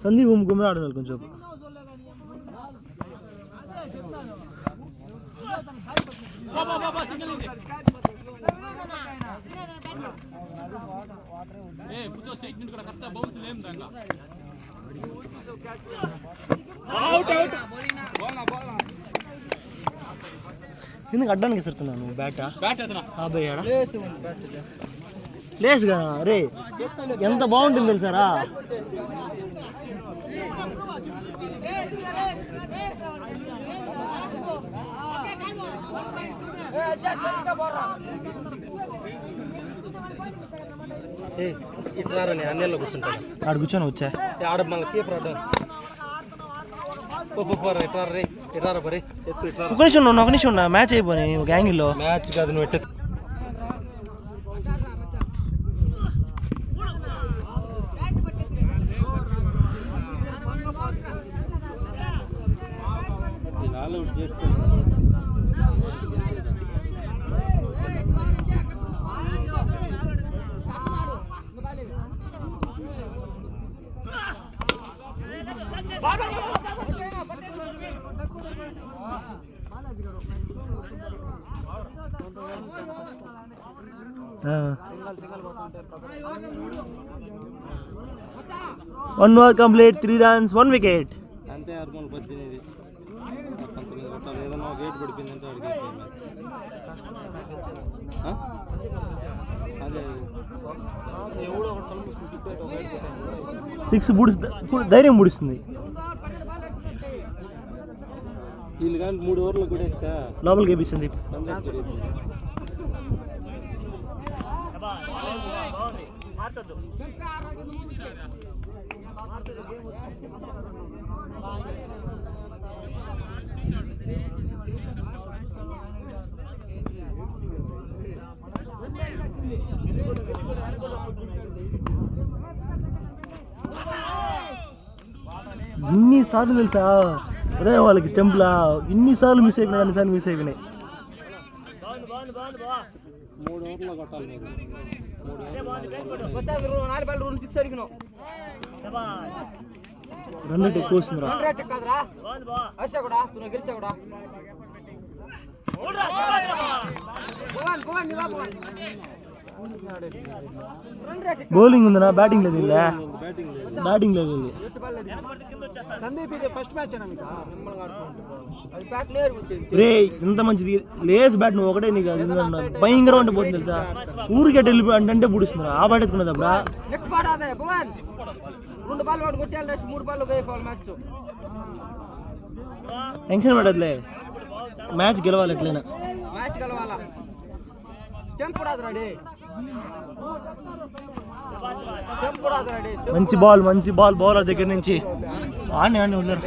సందీప్ గుమ్మ ఆడాలి కొంచెం. ఎందుకు అడ్డానికి సరుతున్నాను బ్యాటా భయ్యాడా లేస్ కదా రే ఎంత బాగుంటుంది తెలుసారా. ఇట్రారని అన్నెల్లో కూర్చుంటాను ఆడ కూర్చొని వచ్చా ఆడ మళ్ళీ కీపర్ ఒక నిమిషం ఉన్నా మ్యాచ్ అయిపోయి ఒక యాంగిల్లో. మ్యాచ్ కాదు నువ్వు ఎట్టు చేస్తే one over complete 3 runs 1 wicket. అంతే హార్మోన్ 18 19 కొట్టాలి. ఏదైనా గేట్ పడిపోయిందంటే అడిగి అదే 6 ధైర్యం ముడుస్తుంది. వీళ్ళు కానీ 3 ఓవర్లు కూడా ఇస్తా లోపలికి వేపిస్తుంది. ఇన్నిసార్లు తెలుసా అదే వాళ్ళకి స్టెంప్లా ఇన్నిసార్లు మిస్ అయిపోయినాయి, అన్నిసార్లు మిస్ అయిపోయినాయి. 3 ఓవర్లో కొట్టాలి మీరు. 2 run ఎక్కువ వస్తుందిరా. బౌలింగ్ ఉందనా బ్యాటింగ్ లేదు. బ్యాటింగ్ లేదు. రే ఇంత మంచిది లేస్ బ్యాట్ నువ్వు ఒకటే నీకు భయంకరం అంటే పోతుంది తెలుసా. ఊరికి అటు వెళ్ళిపోయి అంటే పుడుస్తున్నా ఆ బ్యాట్ ఎత్తుకున్నది అప్పుడు టెన్షన్ పడదులే. మ్యాచ్ గెలవాలి ఎట్లయినా. మంచి బాల్ బౌలర్ దగ్గర నుంచి ఆడి వదిలేరు.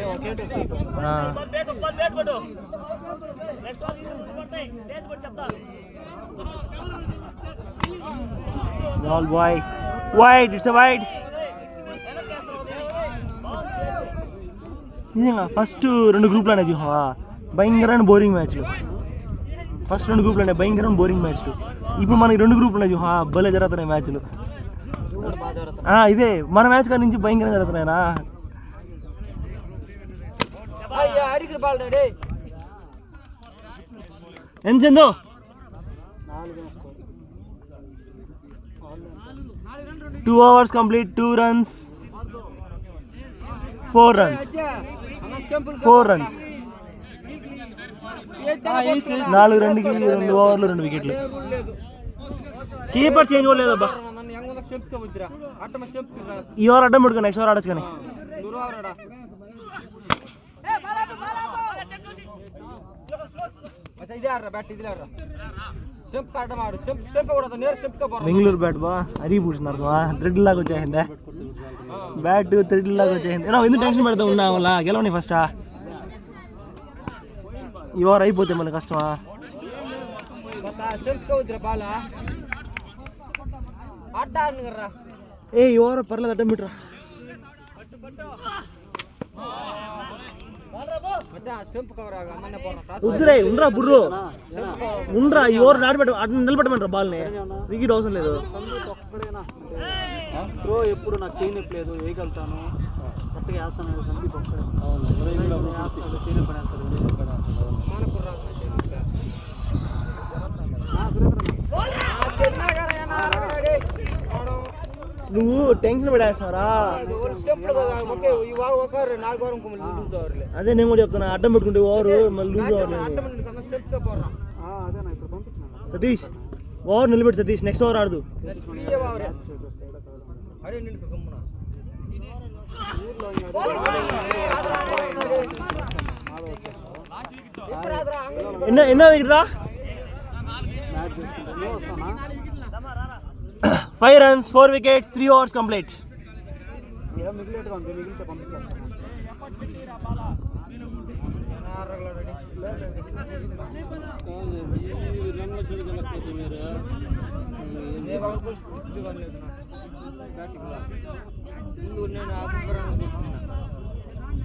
Ball boy wide, it's wide. నిజంగా ఫస్ట్ 2 గ్రూప్లోనే చూసావా భయంకరమైన బోరింగ్ మ్యాచ్లు. ఫస్ట్ 2 గ్రూప్లోనే భయంకరమైన బోరింగ్ మ్యాచ్లు. ఇప్పుడు మనకి 2 గ్రూప్లోనే చూసా భలే జరుగుతున్నాయి మ్యాచ్లు. ఇదే మన మ్యాచ్ కాడి నుంచి భయంకరంగా జరుగుతున్నాయినా. ఎంచెందో 2 overs complete 2 runs 4 runs 4 runs 4 రన్కి 2 ఓవర్లు 2 వికెట్లు. కీపర్ చేంజ్ కూడా లేదబ్బా. ఈ ఓవర్ అడ్డం పెట్టుకో నెక్స్ట్ ఓవర్ ఆడచ్చు కానీ. బెంగళూరు బ్యాట్ బా అరిగి పూడుతున్నారు థ్రెడ్ లాగా వచ్చేసిందా బ్యాట్ థ్రెడ్ లాగా వచ్చేసింది. ఎందుకు టెన్షన్ పెడతా ఉన్నా వల్ల గెలవని ఫస్టా. ఈ ఓవర్ అయిపోతే మళ్ళీ కష్టమా. ఈ ఓవర్ పర్లేదు అడ్డం పెట్టరా. వద్దురే ఉండరా బుర్రు ఉండరా. ఈ ఓవర్ నిలబెట్టమంటారా బాల్ని. వికెట్ అవసరం లేదు. త్రో ఎప్పుడు నాకు చేయనట్లేదు వేయగలుగుతాను. కరెక్ట్గా వేస్తాను సందీప్ ఒక్కడే అవును ఉదయం కూడా అప్పుడు వేస్తాడు చేయని పని వేస్తాడు నువ్వు టెన్షన్ పడేస్తున్నారా? అదే నేను కూడా చెప్తాను, అడ్డం పెట్టుకుంటే ఓవర్ మళ్ళీ లూజ్ ఓవర్. సతీష్ ఓవర్ నిలబెట్టి సతీష్, నెక్స్ట్ ఓవర్ ఆడదు. ఎన్నో వికెట్ రా? 5 runs, 4 wickets, 3 overs complete. మిగిలితే పంపించేస్తాను.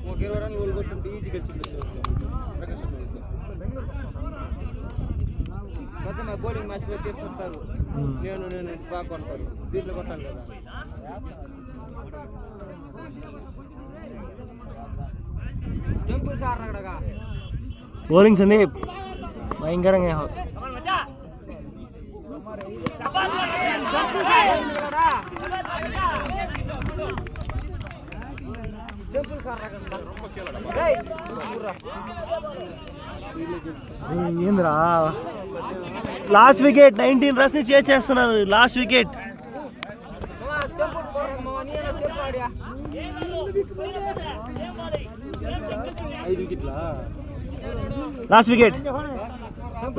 ఒక 20 రన్లు గోల్ కొట్టుంటే ఈజీ గెలిచింది. మొత్తం బౌలింగ్ మ్యాచ్లో తీసుకుంటారు, నేను బాగా కొడతారు, దీంట్లో కొట్టాలి కదా. బౌలింగ్ సందీప్ భయంకరంగా. ఏంద్రా లాస్ట్ వికెట్ 19 runs ని చేజ్ చేస్తున్నారు. Last wicket last wicket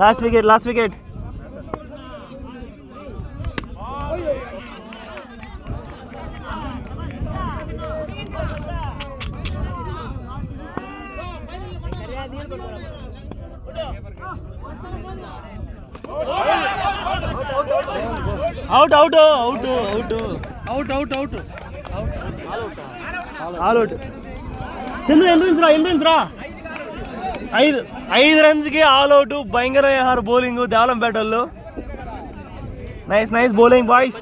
last wicket last wicket. Out out out out out out out all out. Chandu entrance రా 5 runsకి ఆల్ అవుట్. భయంకర బౌలింగ్ దేవలంపేట వాళ్ళు. Nice bowling boys.